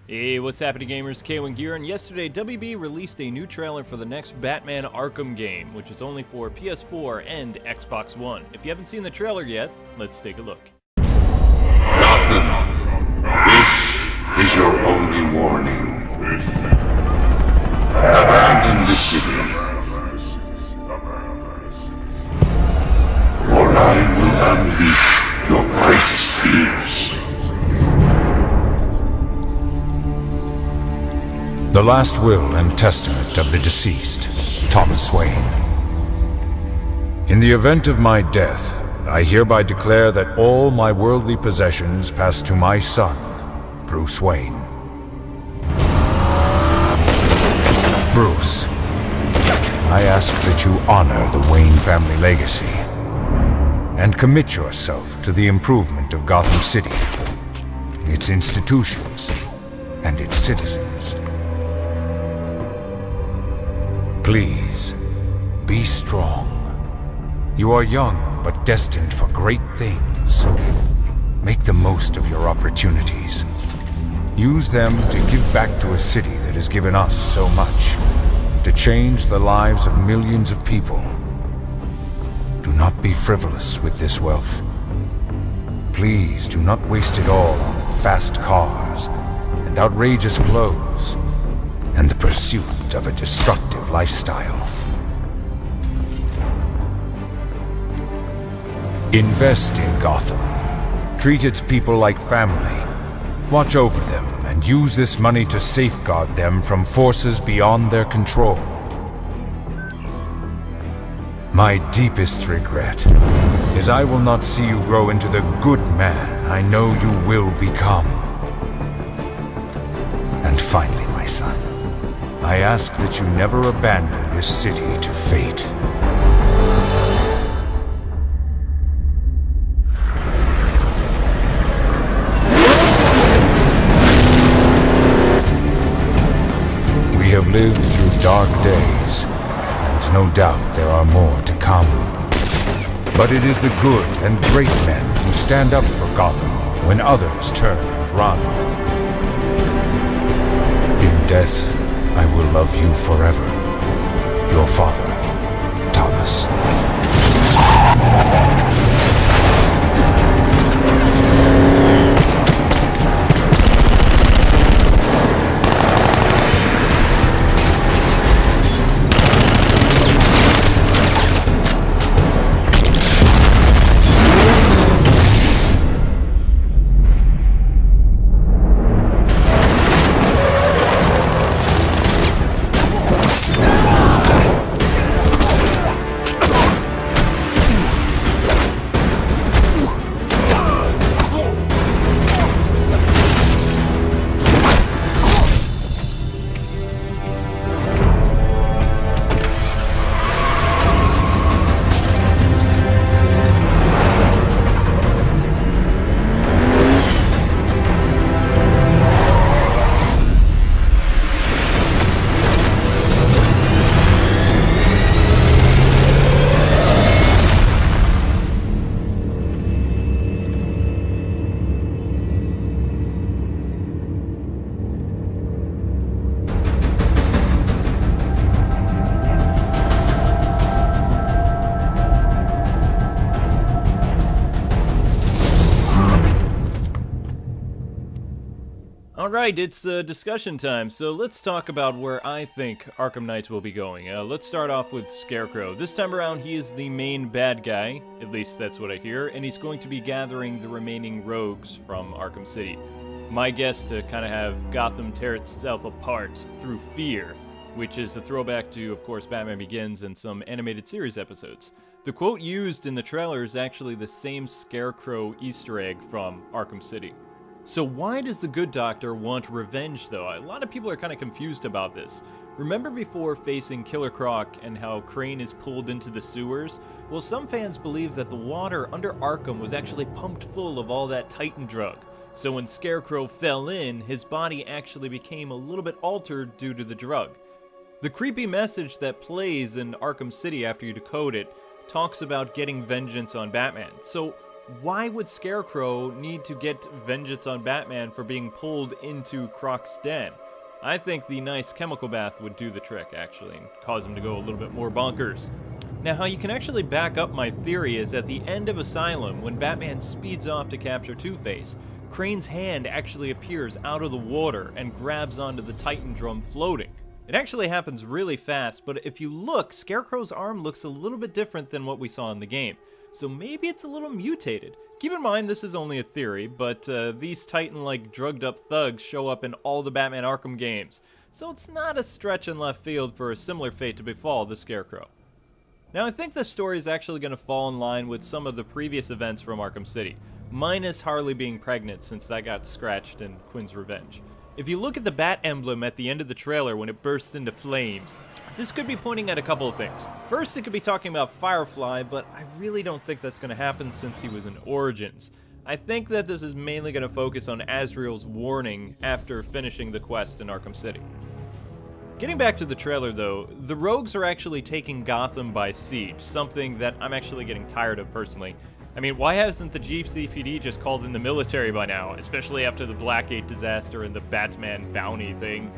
Hey, what's happening, gamers? K1 Gear, and yesterday WB released a new trailer for the next Batman Arkham game, which is only for PS4 and Xbox One. If you haven't seen the trailer yet, let's take a look. Gotham, this is your only warning. Abandon the city, or I will unleash your greatest fears. The last will and testament of the deceased, Thomas Wayne. In the event of my death, I hereby declare that all my worldly possessions pass to my son, Bruce Wayne. Bruce, I ask that you honor the Wayne family legacy and commit yourself to the improvement of Gotham City, its institutions, and its citizens. Please, be strong. You are young, but destined for great things. Make the most of your opportunities. Use them to give back to a city that has given us so much, to change the lives of millions of people. Do not be frivolous with this wealth. Please do not waste it all on fast cars and outrageous clothes and the pursuit of a destructive lifestyle. Invest in Gotham. Treat its people like family. Watch over them and use this money to safeguard them from forces beyond their control. My deepest regret is I will not see you grow into the good man I know you will become. And finally, my son, I ask that you never abandon this city to fate. We have lived through dark days, and no doubt there are more to come. But it is the good and great men who stand up for Gotham when others turn and run. In death, I will love you forever. Your father, Thomas. Alright, it's discussion time, so let's talk about where I think Arkham Knights will be going. Let's start off with Scarecrow. This time around, he is the main bad guy, at least that's what I hear, and he's going to be gathering the remaining rogues from Arkham City. My guess to kind of have Gotham tear itself apart through fear, which is a throwback to, of course, Batman Begins and some animated series episodes. The quote used in the trailer is actually the same Scarecrow Easter egg from Arkham City. So why does the good doctor want revenge, though? A lot of people are kind of confused about this. Remember before facing Killer Croc and how Crane is pulled into the sewers? Well, some fans believe that the water under Arkham was actually pumped full of all that Titan drug. So when Scarecrow fell in, his body actually became a little bit altered due to the drug. The creepy message that plays in Arkham City after you decode it talks about getting vengeance on Batman. So why would Scarecrow need to get vengeance on Batman for being pulled into Croc's den? I think the nice chemical bath would do the trick, actually, and cause him to go a little bit more bonkers. Now, how you can actually back up my theory is at the end of Asylum, when Batman speeds off to capture Two-Face, Crane's hand actually appears out of the water and grabs onto the Titan drum floating. It actually happens really fast, but if you look, Scarecrow's arm looks a little bit different than what we saw in the game, so maybe it's a little mutated. Keep in mind this is only a theory, but these Titan-like drugged-up thugs show up in all the Batman Arkham games, so it's not a stretch in left field for a similar fate to befall the Scarecrow. Now, I think the story is actually going to fall in line with some of the previous events from Arkham City, minus Harley being pregnant since that got scratched in Quinn's Revenge. If you look at the bat emblem at the end of the trailer when it bursts into flames, this could be pointing at a couple of things. First, it could be talking about Firefly, but I really don't think that's going to happen since he was in Origins. I think that this is mainly going to focus on Azrael's warning after finishing the quest in Arkham City. Getting back to the trailer though, the Rogues are actually taking Gotham by siege, something that I'm actually getting tired of personally. I mean, why hasn't the GCPD just called in the military by now, especially after the Blackgate disaster and the Batman bounty thing?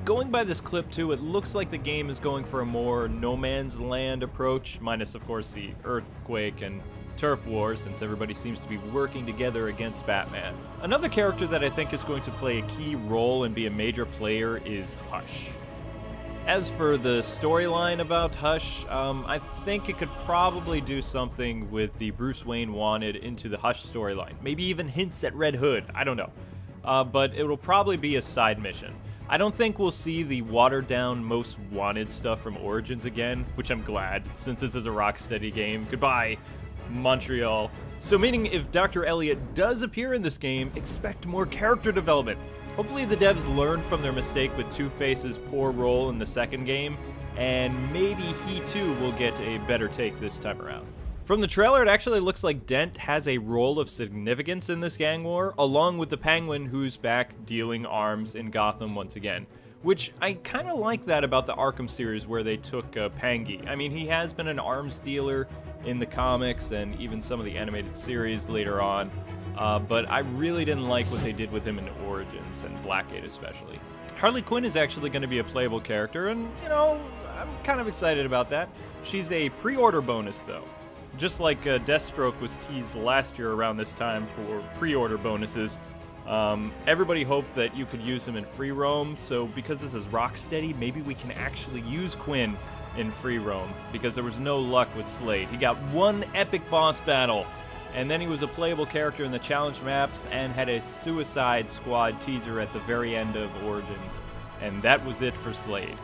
Going by this clip too, it looks like the game is going for a more no man's land approach, minus of course the earthquake and turf war, since everybody seems to be working together against Batman. Another character that I think is going to play a key role and be a major player is Hush. As for the storyline about Hush, I think it could probably do something with the Bruce Wayne Wanted into the Hush storyline. Maybe even hints at Red Hood, I don't know. But it will probably be a side mission. I don't think we'll see the watered-down Most Wanted stuff from Origins again, which I'm glad, since this is a Rocksteady game. Goodbye, Montreal. So meaning if Dr. Elliott does appear in this game, expect more character development. Hopefully the devs learned from their mistake with Two-Face's poor role in the second game, and maybe he too will get a better take this time around. From the trailer, it actually looks like Dent has a role of significance in this gang war, along with the Penguin who's back dealing arms in Gotham once again. Which, I kind of like that about the Arkham series where they took Pangy. I mean, he has been an arms dealer in the comics and even some of the animated series later on. But I really didn't like what they did with him in Origins, and Blackgate especially. Harley Quinn is actually going to be a playable character, and, you know, I'm kind of excited about that. She's a pre-order bonus, though. Just like Deathstroke was teased last year around this time for pre-order bonuses, everybody hoped that you could use him in free roam, so because this is Rocksteady, maybe we can actually use Quinn in free roam, because there was no luck with Slade. He got one epic boss battle, and then he was a playable character in the challenge maps and had a Suicide Squad teaser at the very end of Origins. And that was it for Slade.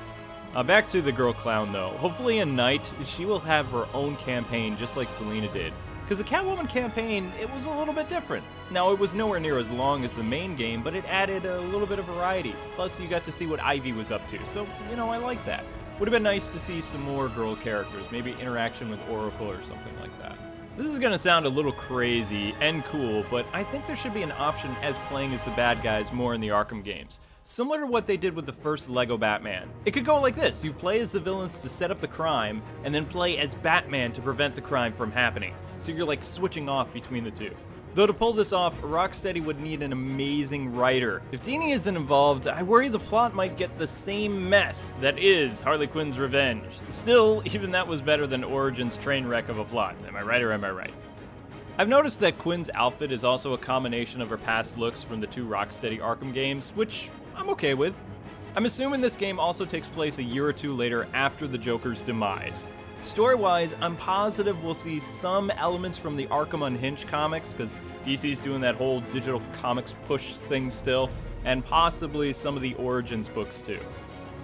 Back to the girl clown though. Hopefully in Night, she will have her own campaign just like Selina did. Because the Catwoman campaign, it was a little bit different. Now, it was nowhere near as long as the main game, but it added a little bit of variety. Plus, you got to see what Ivy was up to, so, you know, I like that. Would have been nice to see some more girl characters, maybe interaction with Oracle or something like that. This is going to sound a little crazy and cool, but I think there should be an option as playing as the bad guys more in the Arkham games. Similar to what they did with the first Lego Batman. It could go like this: you play as the villains to set up the crime, and then play as Batman to prevent the crime from happening. So you're like switching off between the two. Though to pull this off, Rocksteady would need an amazing writer. If Dini isn't involved, I worry the plot might get the same mess that is Harley Quinn's Revenge. Still, even that was better than Origins' train wreck of a plot. Am I right or am I right? I've noticed that Quinn's outfit is also a combination of her past looks from the two Rocksteady Arkham games, which I'm okay with. I'm assuming this game also takes place a year or two later after the Joker's demise. Story-wise, I'm positive we'll see some elements from the Arkham Unhinged comics, because DC's doing that whole digital comics push thing still, and possibly some of the Origins books too.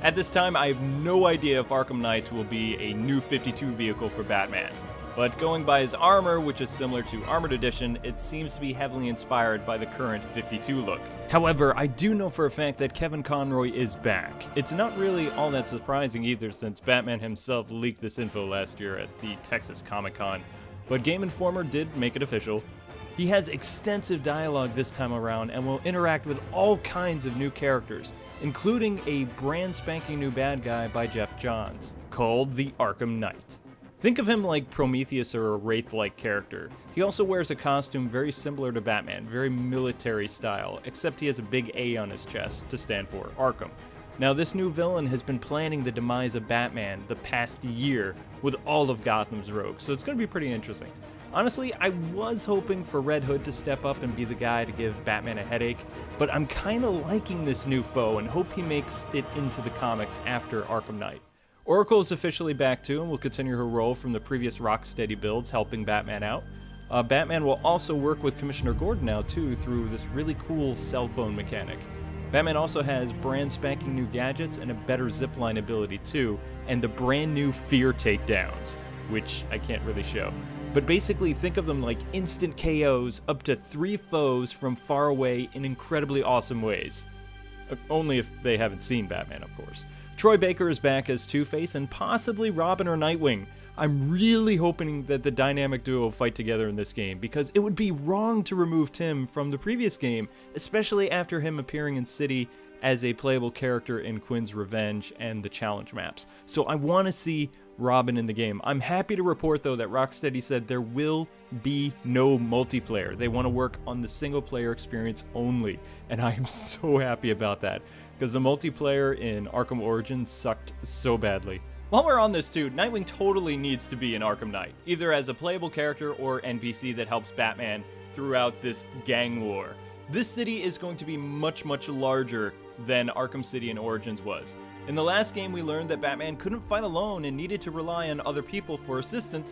At this time, I have no idea if Arkham Knight will be a new 52 vehicle for Batman. But going by his armor, which is similar to Armored Edition, it seems to be heavily inspired by the current 52 look. However, I do know for a fact that Kevin Conroy is back. It's not really all that surprising either, since Batman himself leaked this info last year at the Texas Comic-Con, but Game Informer did make it official. He has extensive dialogue this time around and will interact with all kinds of new characters, including a brand spanking new bad guy by Jeff Johns, called the Arkham Knight. Think of him like Prometheus or a Wraith-like character. He also wears a costume very similar to Batman, very military style, except he has a big A on his chest to stand for Arkham. Now, this new villain has been planning the demise of Batman the past year with all of Gotham's rogues, so it's going to be pretty interesting. Honestly, I was hoping for Red Hood to step up and be the guy to give Batman a headache, but I'm kind of liking this new foe and hope he makes it into the comics after Arkham Knight. Oracle is officially back too and will continue her role from the previous Rocksteady builds, helping Batman out. Batman will also work with Commissioner Gordon now too through this really cool cell phone mechanic. Batman also has brand spanking new gadgets and a better zipline ability too, and the brand new fear takedowns, which I can't really show. But basically think of them like instant KOs up to 3 foes from far away in incredibly awesome ways. Only if they haven't seen Batman, of course. Troy Baker is back as Two-Face and possibly Robin or Nightwing. I'm really hoping that the dynamic duo fight together in this game, because it would be wrong to remove Tim from the previous game, especially after him appearing in City as a playable character in Quinn's Revenge and the challenge maps. So I want to see Robin in the game. I'm happy to report, though, that Rocksteady said there will be no multiplayer. They want to work on the single-player experience only, and I am so happy about that, because the multiplayer in Arkham Origins sucked so badly. While we're on this too, Nightwing totally needs to be in Arkham Knight, either as a playable character or NPC that helps Batman throughout this gang war. This city is going to be much, much larger than Arkham City in Origins was. In the last game, we learned that Batman couldn't fight alone and needed to rely on other people for assistance.